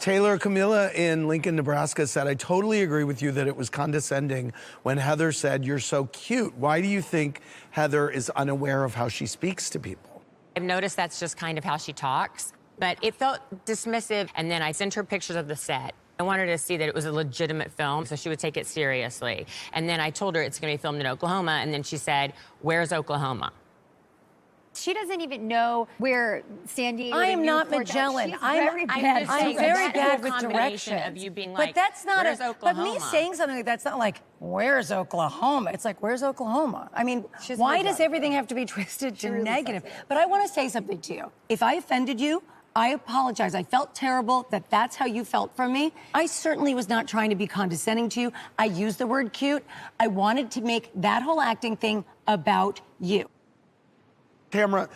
Taylor, Camilla in Lincoln, Nebraska said, I totally agree with you that it was condescending when Heather said, you're so cute. Why do you think Heather is unaware of how she speaks to people? I've noticed that's just kind of how she talks, but it felt dismissive. And then I sent her pictures of the set. I wanted her to see that it was a legitimate film, so she would take it seriously. And then I told her it's going to be filmed in Oklahoma, and then she said, where's Oklahoma? She doesn't even know where San Diego. I am not Magellan. I'm very bad with directions. Of you being like, but that's not where's Oklahoma? But me saying something like that's not like, where's Oklahoma? It's like, where's Oklahoma? I mean, why does everything have to be twisted to negative? But I want to say something to you. If I offended you, I apologize. I felt terrible that that's how you felt from me. I certainly was not trying to be condescending to you. I used the word cute. I wanted to make that whole acting thing about you. Tamra,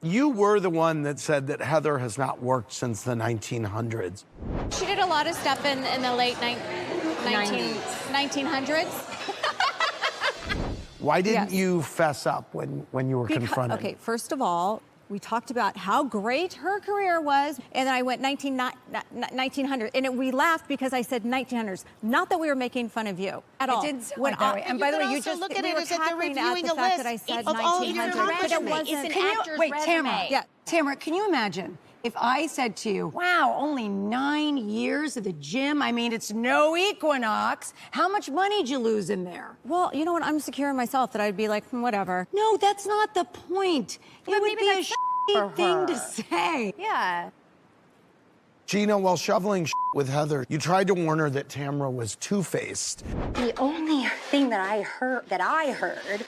you were the one that said that Heather has not worked since the 1900s. She did a lot of stuff in the late 1900s. Why didn't you fess up when you were confronted? Okay, first of all, we talked about how great her career was, and then I went 1900, and we laughed because I said 1900s. Not that we were making fun of you at all. It didn't sound like that way. And by the way, you just look at it as if they're reviewing a list of all your accomplishments. It's an actor's wait, resume. Tamra. Yeah, Tamra, can you imagine if I said to you, wow, only 9 years at the gym? I mean, it's no equinox. How much money did you lose in there? Well, you know what? I'm secure in myself that I'd be like, whatever. No, that's not the point. It would be a shitty thing to say. Yeah. Gina, while shoveling with Heather, you tried to warn her that Tamra was two-faced. The only thing that I heard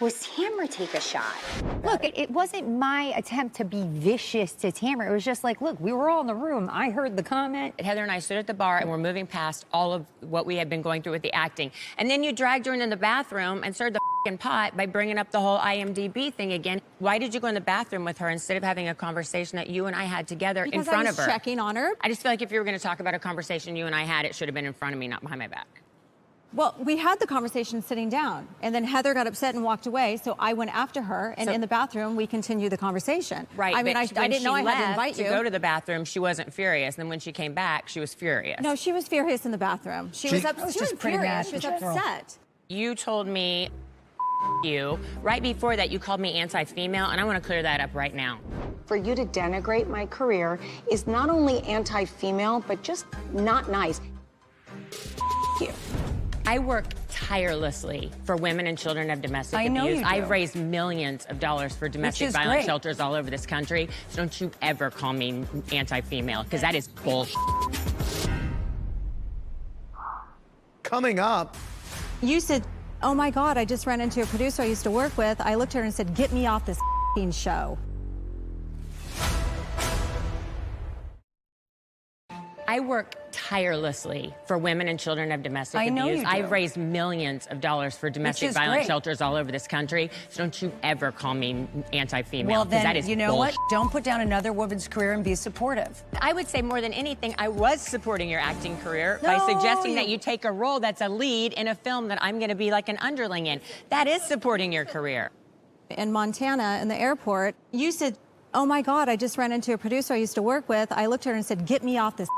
was Tamra take a shot. Look, it wasn't my attempt to be vicious to Tamra. It was just like, look, we were all in the room. I heard the comment. Heather and I stood at the bar and we're moving past all of what we had been going through with the acting. And then you dragged her into the bathroom and stirred the pot by bringing up the whole IMDb thing again. Why did you go in the bathroom with her instead of having a conversation that you and I had together in front of her? Because I was checking on her. I just feel like if you were going to talk about a conversation you and I had, it should have been in front of me, not behind my back. Well, we had the conversation sitting down, and then Heather got upset and walked away, so I went after her, and in the bathroom, we continued the conversation. Right. I mean, I didn't know I had to invite you. To go to the bathroom, she wasn't furious, and then when she came back, she was furious. No, she was furious in the bathroom. She was upset. She was furious. She was upset. You told me you. Right before that, you called me anti-female, and I want to clear that up right now. For you to denigrate my career is not only anti-female, but just not nice. You. I work tirelessly for women and children of domestic abuse. I know you do. I've raised millions of dollars for domestic violence shelters all over this country. So don't you ever call me anti-female, because that is bullshit. Coming up. You said, oh my God, I just ran into a producer I used to work with. I looked at her and said, get me off this show. I work tirelessly for women and children of domestic abuse. I've raised millions of dollars for domestic violence shelters all over this country. So don't you ever call me anti-female. Well, then, that is you know bullshit. what? Don't put down another woman's career and be supportive. I would say more than anything, I was supporting your acting career by suggesting that you take a role that's a lead in a film that I'm going to be like an underling in. That is supporting your career. In Montana, in the airport, you said, oh my God, I just ran into a producer I used to work with. I looked at her and said, get me off this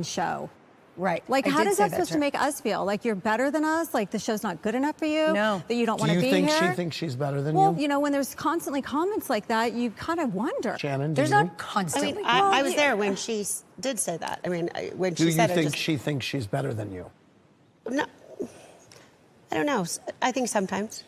show. Right. Like, how does that supposed to make us feel? Like you're better than us? Like the show's not good enough for you? No. That you don't want to be here? Do you think she thinks she's better than you? Well, you know, when there's constantly comments like that, you kind of wonder. Shannon, there's not constantly. I was there when she did say that. I mean, when she said it. Do you think she thinks she's better than you? No. I don't know. I think sometimes.